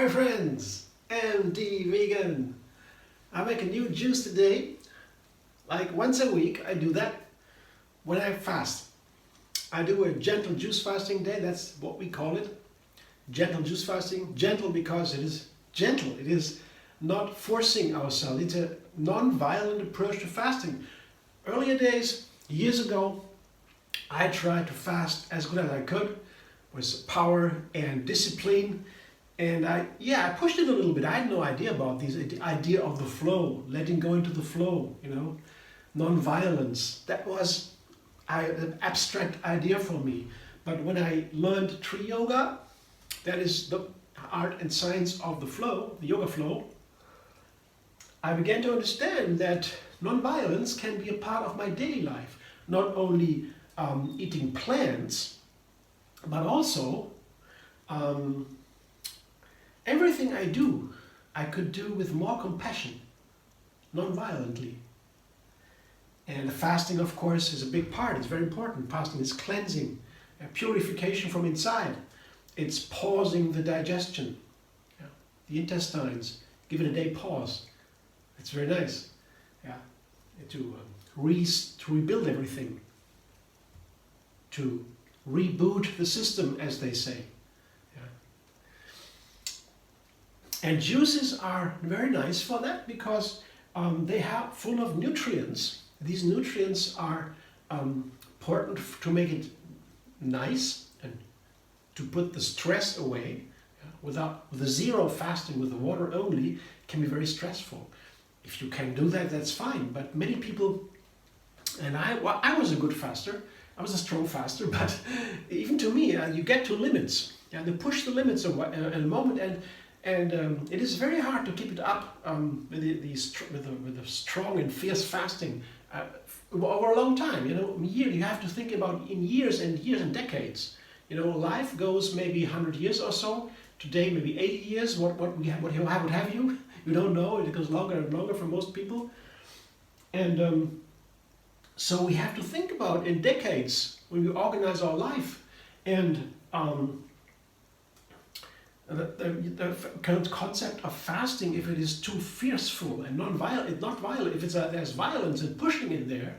Hi friends, MD Vegan. I make a new juice today. Like once a week I do that when I fast. I do a gentle juice fasting day, that's what we call it. Gentle juice fasting. Gentle because it is gentle. It is not forcing ourselves. It's a non-violent approach to fasting. Earlier days, years ago, I tried to fast as good as I could with power and discipline. And I pushed it a little bit. I had no idea about the idea of the flow, letting go into the flow, non-violence. That was an abstract idea for me. But when I learned tree yoga, that is the art and science of the flow, the yoga flow, I began to understand that non-violence can be a part of my daily life. Not only eating plants, but also everything I do, I could do with more compassion, non-violently. And fasting, of course, is a big part. It's very important. Fasting is cleansing, purification from inside. It's pausing the digestion, the intestines. Give it a day pause. It's very nice, to rebuild everything, to reboot the system, as they say. And juices are very nice for that because they are full of nutrients. These nutrients are important to make it nice and to put the stress away. With the zero fasting, with the water only, it can be very stressful. If you can do that, that's fine. But many people, and I was a good faster, I was a strong faster, but even to me, you get to limits. They push the limits in a moment, and it is very hard to keep it up with the strong and fierce fasting over a long time. You have to think about in years and years and decades. Life goes maybe 100 years or so. Today, maybe 80 years. What have you? You don't know. It goes longer and longer for most people. And so we have to think about in decades when we organize our life. And the kind of concept of fasting, if it is too fierceful and not violent, if there's violence and pushing in there,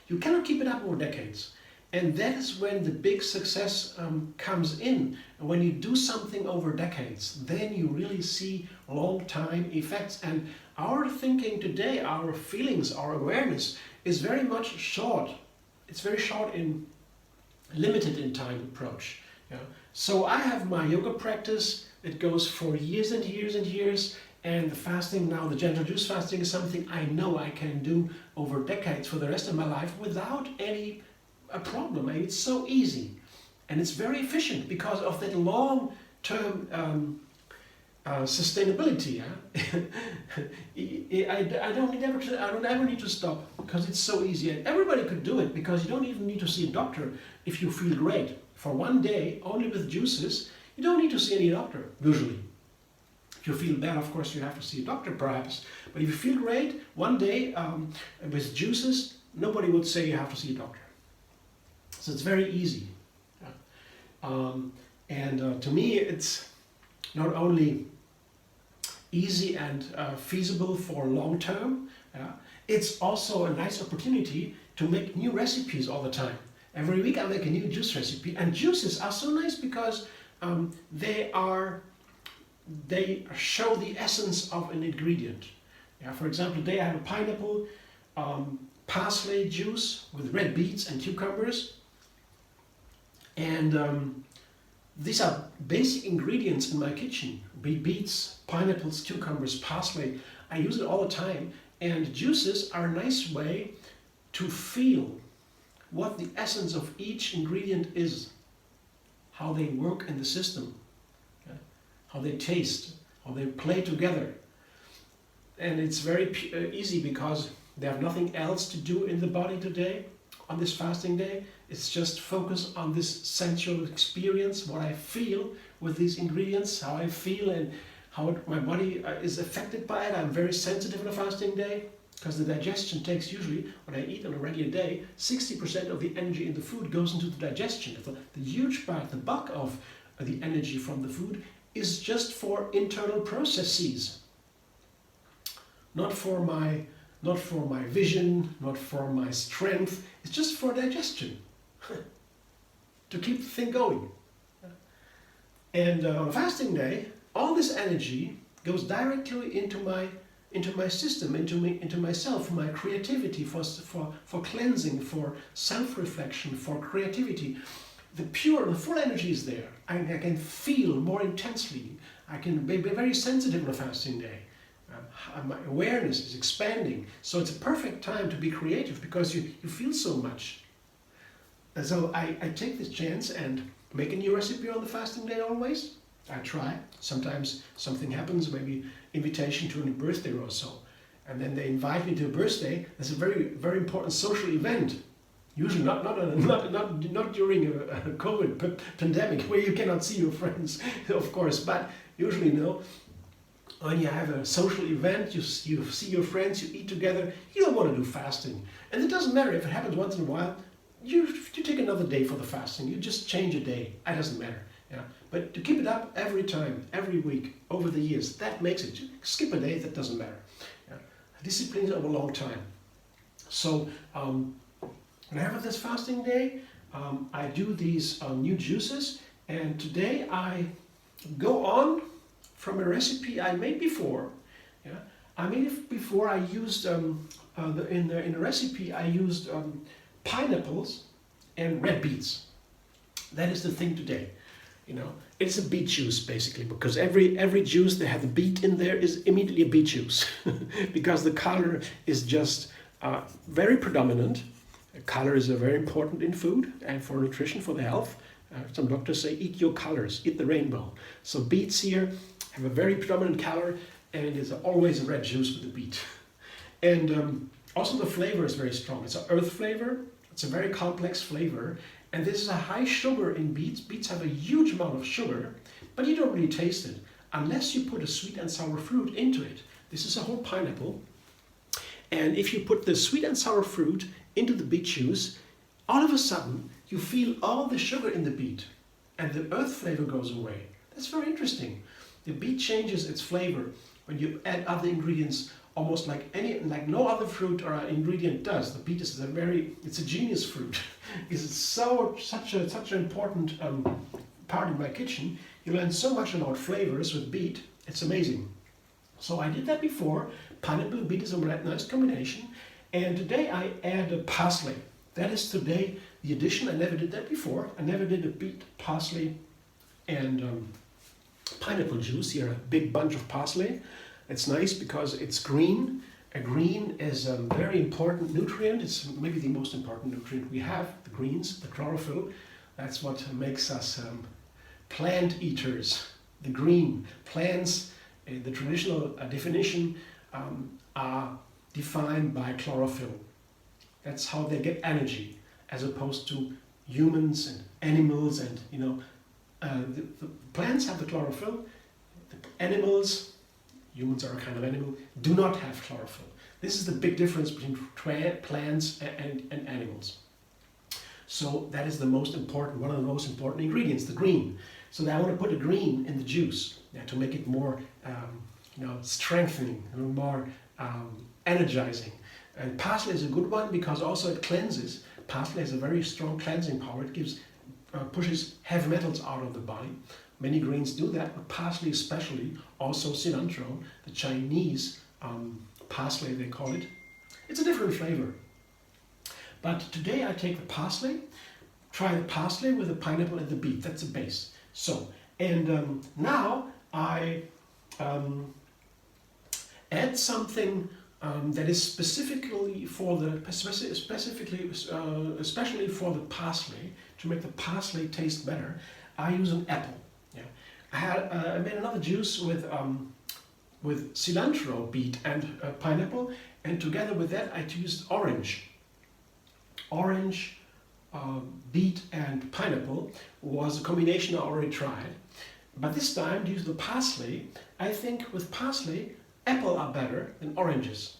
you cannot keep it up over decades. And that is when the big success comes in. When you do something over decades, then you really see long-time effects. And our thinking today, our feelings, our awareness is very much short. It's very short limited in time approach. So I have my yoga practice. It goes for years and years and years. And the fasting now, the gentle juice fasting, is something I know I can do over decades for the rest of my life without any problem. It's so easy, and it's very efficient because of that long-term sustainability. I don't ever need to stop because it's so easy, and everybody could do it because you don't even need to see a doctor if you feel great. For one day, only with juices, you don't need to see any doctor usually. If you feel bad, of course, you have to see a doctor perhaps. But if you feel great, one day with juices, nobody would say you have to see a doctor. So it's very easy. To me, it's not only easy and feasible for long term, it's also a nice opportunity to make new recipes all the time. Every week I make a new juice recipe, and juices are so nice because they show the essence of an ingredient. For example, today I have a pineapple parsley juice with red beets and cucumbers. And these are basic ingredients in my kitchen. Beets, pineapples, cucumbers, parsley. I use it all the time. And juices are a nice way to feel what the essence of each ingredient is. How they work in the system. How they taste. How they play together. And it's very easy because they have nothing else to do in the body today. On this fasting day, it's just focus on this sensual experience, what I feel with these ingredients, how I feel and how my body is affected by it. I'm very sensitive on a fasting day because the digestion takes usually, what I eat on a regular day, 60% of the energy in the food goes into the digestion. The huge part, the bulk of the energy from the food is just for internal processes, not for my vision, not for my strength. It's just for digestion, to keep the thing going. And on a fasting day, all this energy goes directly into my system, into myself, for my creativity, for cleansing, for self-reflection, for creativity. The full energy is there. I can feel more intensely. I can be very sensitive on a fasting day. My awareness is expanding. So it's a perfect time to be creative because you feel so much. And so I take this chance and make a new recipe on the fasting day always. I try. Sometimes something happens, maybe invitation to a birthday or so. And then they invite me to a birthday. That's a very, very important social event. Usually not during a COVID pandemic where you cannot see your friends, of course, but usually no. When you have a social event, you see your friends, you eat together, you don't want to do fasting. And it doesn't matter if it happens once in a while, you take another day for the fasting, you just change a day, it doesn't matter. Yeah. But to keep it up every time, every week, over the years, that makes it. Skip a day, that doesn't matter. Yeah. Discipline over a long time. So, when I have this fasting day, I do these new juices, and today I go on from a recipe I made before. Yeah, I made it before. I used in the recipe I used pineapples and red beets. That is the thing today. You know, it's a beet juice basically, because every juice that has a beet in there is immediately a beet juice, because the color is just very predominant. Color is very important in food and for nutrition, for the health. Some doctors say eat your colors, eat the rainbow. So beets here have a very predominant color, and it is always a red juice with the beet. And also the flavor is very strong. It's an earth flavor. It's a very complex flavor. And this is a high sugar in beets. Beets have a huge amount of sugar, but you don't really taste it unless you put a sweet and sour fruit into it. This is a whole pineapple. And if you put the sweet and sour fruit into the beet juice, all of a sudden you feel all the sugar in the beet and the earth flavor goes away. That's very interesting. The beet changes its flavor when you add other ingredients, almost like no other fruit or ingredient does. The beet is it's a genius fruit. It's such an important part in my kitchen. You learn so much about flavors with beet. It's amazing. So I did that before. Pineapple and beet is a nice combination. And today I add parsley. That is today the addition. I never did that before. I never did a beet, parsley, and pineapple juice. Here, a big bunch of parsley. It's nice because it's green. A green is a very important nutrient. It's maybe the most important nutrient we have, the greens, the chlorophyll. That's what makes us plant eaters. The green plants, the traditional definition, are defined by chlorophyll. That's how they get energy, as opposed to humans and animals. And the plants have the chlorophyll. The animals, humans are a kind of animal, do not have chlorophyll. This is the big difference between plants and animals. So that is the most important, one of the most important ingredients, the green. So now I want to put a green in the juice, to make it more strengthening, more energizing. And parsley is a good one because also it cleanses. Parsley has a very strong cleansing power. It pushes heavy metals out of the body. Many greens do that, but parsley especially, also cilantro, the Chinese parsley they call it. It's a different flavor. But today I take the parsley, try the parsley with the pineapple and the beet. That's the base. So, and now I add something that is especially for the parsley, to make the parsley taste better. I use an apple. Yeah, I made another juice with cilantro, beet, and pineapple, and together with that I used orange. Beet and pineapple was a combination I already tried, but this time to use the parsley, I think with parsley, apple are better than oranges.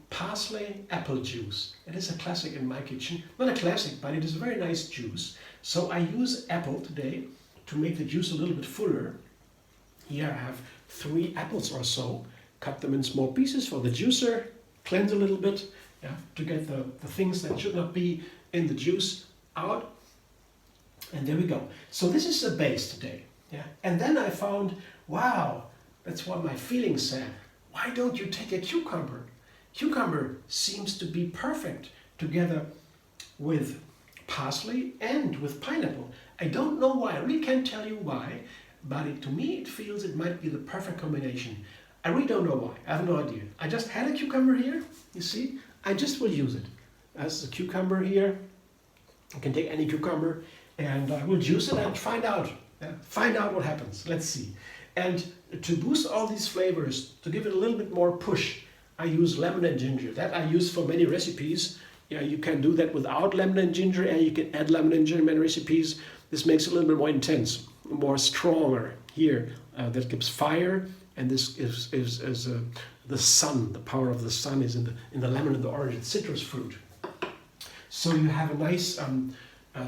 Parsley apple juice. It is a classic in my kitchen. Not a classic, but it is a very nice juice. So I use apple today to make the juice a little bit fuller. Here I have 3 apples or so. Cut them in small pieces for the juicer. Cleanse a little bit, yeah, to get the things that should not be in the juice out. And there we go. So this is the base today. Yeah. And then I found, wow, that's what my feelings said. Why don't you take a cucumber? Cucumber seems to be perfect together with parsley and with pineapple. I don't know why, I really can't tell you why, but to me it feels it might be the perfect combination. I really don't know why, I have no idea. I just had a cucumber here, you see, I just will use it. As a cucumber here, I can take any cucumber and I will juice it and find out what happens, let's see. And to boost all these flavors, to give it a little bit more push, I use lemon and ginger. That I use for many recipes. Yeah, you can do that without lemon and ginger, and you can add lemon and ginger in many recipes. This makes it a little bit more intense, more stronger. Here, that gives fire, and this is the sun. The power of the sun is in the lemon and the orange. It's citrus fruit. So you have a nice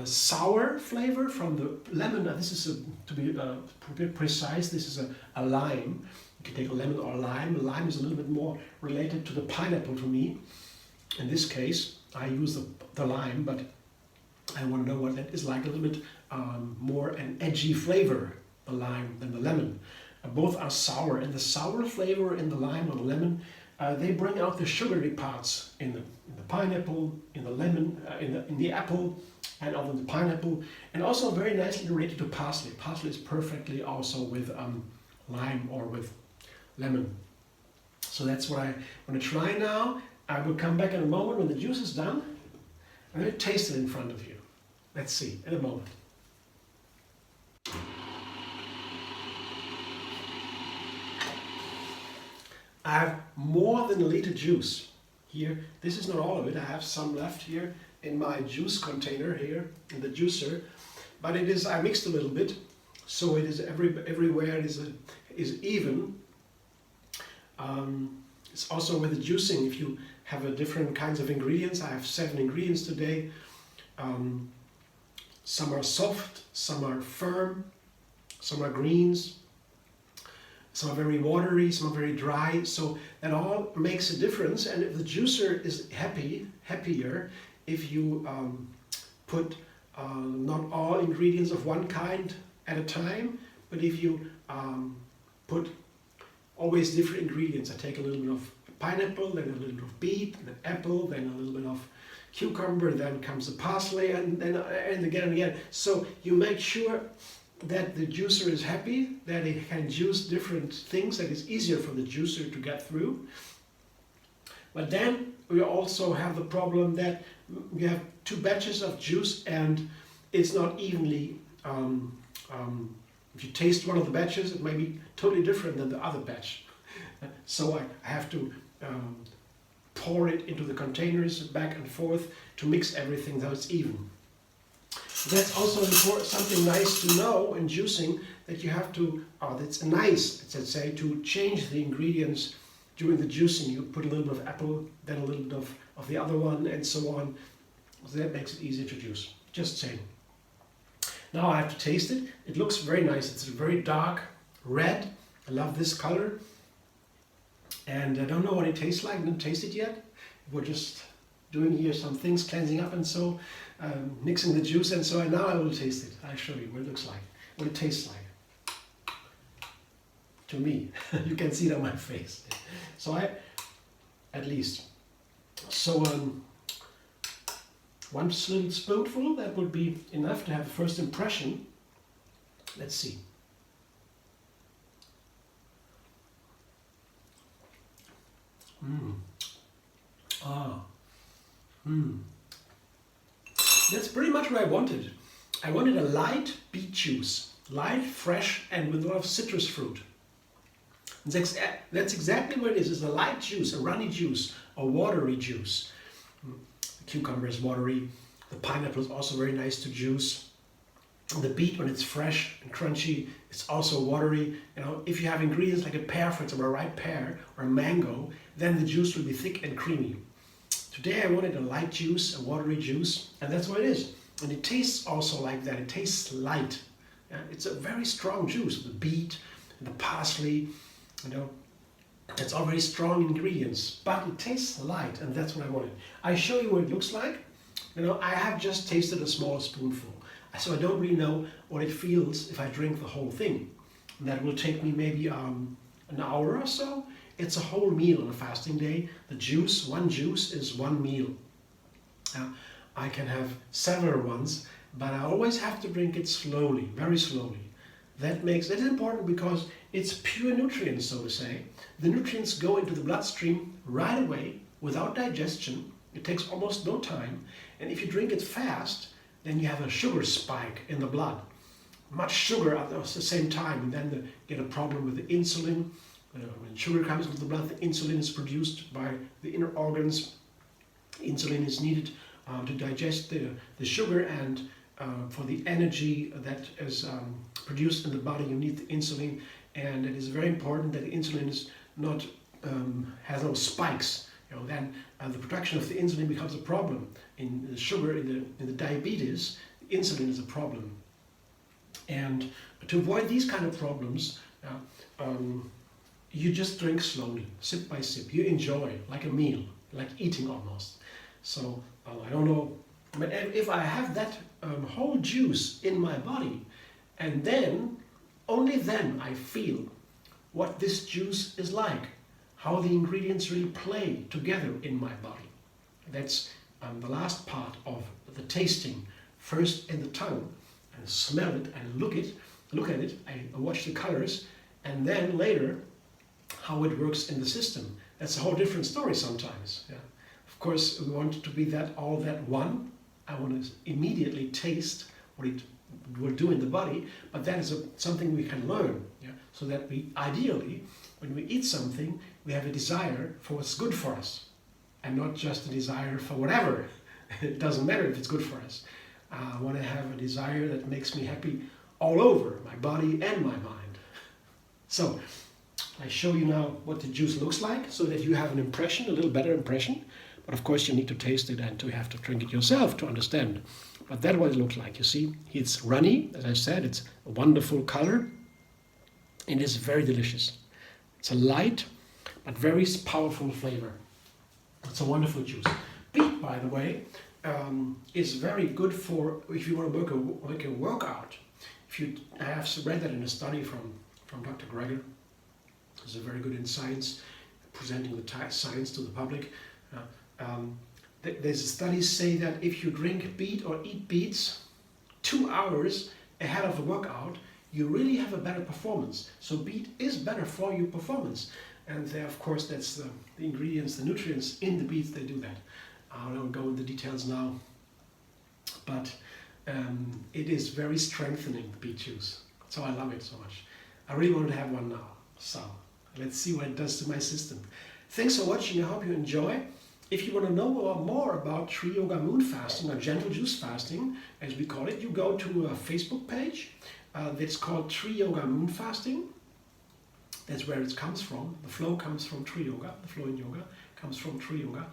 sour flavor from the lemon. This is to be precise. This is a lime. You can take a lemon or a lime. A lime is a little bit more related to the pineapple to me. In this case, I use the lime, but I want to know what that is like. A little bit more an edgy flavor, the lime than the lemon. Both are sour, and the sour flavor in the lime or the lemon, they bring out the sugary parts in the pineapple, in the lemon, in the apple, and also the pineapple, and also very nicely related to parsley. Parsley is perfectly also with lime or with lemon. So that's what I want to try now. I will come back in a moment when the juice is done. I'm going to taste it in front of you. Let's see in a moment. I have more than a liter juice here. This is not all of it. I have some left here in my juice container here in the juicer, but it is, I mixed a little bit, so it is everywhere. It is even. It's also with the juicing. If you have different kinds of ingredients, I have 7 ingredients today. Some are soft, some are firm, some are greens, some are very watery, some are very dry. So that all makes a difference. And if the juicer is happier if you put not all ingredients of one kind at a time, but if you put always different ingredients. I take a little bit of pineapple, then a little bit of beet, then apple, then a little bit of cucumber, then comes the parsley, and again and again. So you make sure that the juicer is happy, that it can juice different things, that it's easier for the juicer to get through. But then we also have the problem that we have 2 batches of juice and it's not evenly, if you taste one of the batches, it may be totally different than the other batch. So I have to pour it into the containers back and forth to mix everything so it's even. That's also important, something nice to know in juicing, that you have to, that's nice, let's say, to change the ingredients during the juicing. You put a little bit of apple, then a little bit of the other one, and so on. So that makes it easier to juice. Just saying. Now I have to taste it. It looks very nice. It's a very dark red. I love this color. And I don't know what it tastes like. I didn't taste it yet. We're just doing here some things, cleansing up and so, mixing the juice and so, and now I will taste it. I'll show you what it looks like, what it tastes like. To me, you can see it on my face. So at least. So one little spoonful, that would be enough to have a first impression. Let's see. That's pretty much what I wanted. I wanted a light beet juice, light, fresh, and with a lot of citrus fruit. That's exactly what it is. It's a light juice, a runny juice, a watery juice. The cucumber is watery. The pineapple is also very nice to juice. The beet, when it's fresh and crunchy, it's also watery. You know, if you have ingredients like a pear, for example, a ripe pear or a mango, then the juice will be thick and creamy. Today I wanted a light juice, a watery juice, and that's what it is. And it tastes also like that. It tastes light. It's a very strong juice. The beet, the parsley, you know, it's all very strong ingredients, but it tastes light, and that's what I wanted. I show you what it looks like. You know, I have just tasted a small spoonful, so I don't really know what it feels if I drink the whole thing. And that will take me maybe an hour or so. It's a whole meal on a fasting day. The juice, one juice is one meal. I can have several ones, but I always have to drink it slowly, very slowly. That is important because it's pure nutrients, so to say. The nutrients go into the bloodstream right away without digestion. It takes almost no time. And if you drink it fast, then you have a sugar spike in the blood. Much sugar at the same time, and then you get a problem with the insulin. When sugar comes into the blood, the insulin is produced by the inner organs. Insulin is needed to digest the sugar, and for the energy that is produced in the body, you need the insulin. And it is very important that the insulin is not has no spikes. You know, then the production of the insulin becomes a problem. In the sugar, in the diabetes, the insulin is a problem. And to avoid these kind of problems, you just drink slowly, sip by sip. You enjoy, like a meal, like eating almost. So I don't know, but if I have that whole juice in my body, and then, only then I feel what this juice is like, how the ingredients really play together in my body. That's the last part of the tasting. First in the tongue, and smell it and look at it, I watch the colors, and then later how it works in the system. That's a whole different story sometimes. Yeah. Of course, we want it to be all that one. I want to immediately taste what it will do in the body, but that is something we can learn. Yeah? So that we, ideally, when we eat something, we have a desire for what's good for us, and not just a desire for whatever. It doesn't matter if it's good for us. I want to have a desire that makes me happy all over, my body and my mind. So, I show you now what the juice looks like, so that you have an impression, a little better impression. But of course you need to taste it, and you have to drink it yourself to understand. But that's what it looks like. You see, it's runny, as I said, it's a wonderful color, and it's very delicious. It's a light, but very powerful flavor. It's a wonderful juice. Beet, by the way, is very good for if you want to make a workout. If you have read that in a study from Dr. Greger, who's very good in science, presenting the science to the public. There's studies say that if you drink beet or eat beets 2 hours ahead of a workout, you really have a better performance. So beet is better for your performance. And there, of course, that's the ingredients, the nutrients in the beets, they do that. I don't go into details now, but it is very strengthening, the beet juice. So I love it so much. I really want to have one now. So let's see what it does to my system. Thanks for watching. I hope you enjoy. If you want to know more about Tree Yoga Moon Fasting, or Gentle Juice Fasting, as we call it, you go to a Facebook page that's called Tree Yoga Moon Fasting. That's where it comes from. The flow comes from Tree Yoga. The flow in yoga comes from Tree Yoga,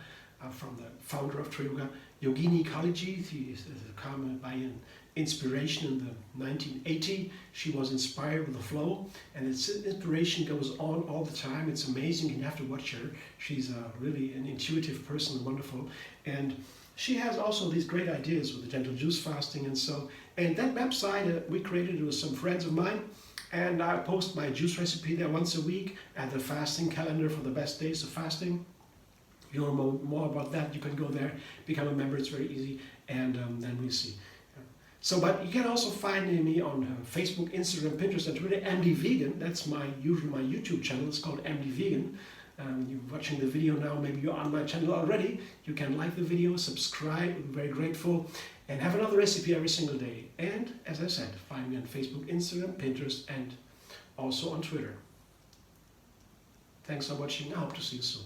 from the founder of Tree Yoga, Yogini Kalaji. She is come by an inspiration in the 1980. She was inspired with the flow, and its inspiration goes on all the time. It's amazing. You have to watch her. She's really an intuitive person, wonderful, and she has also these great ideas with the Gentle Juice Fasting. And that website we created it with some friends of mine, and I post my juice recipe there once a week, and the fasting calendar for the best days of fasting. If you want to know more about that, you can go there, become a member. It's very easy, and then we'll see. So, but you can also find me on Facebook, Instagram, Pinterest, and Twitter. MD Vegan. That's my YouTube channel. It's called MD Vegan. You're watching the video now. Maybe you're on my channel already. You can like the video, subscribe. I'm very grateful, and have another recipe every single day. And as I said, find me on Facebook, Instagram, Pinterest, and also on Twitter. Thanks for watching. I hope to see you soon.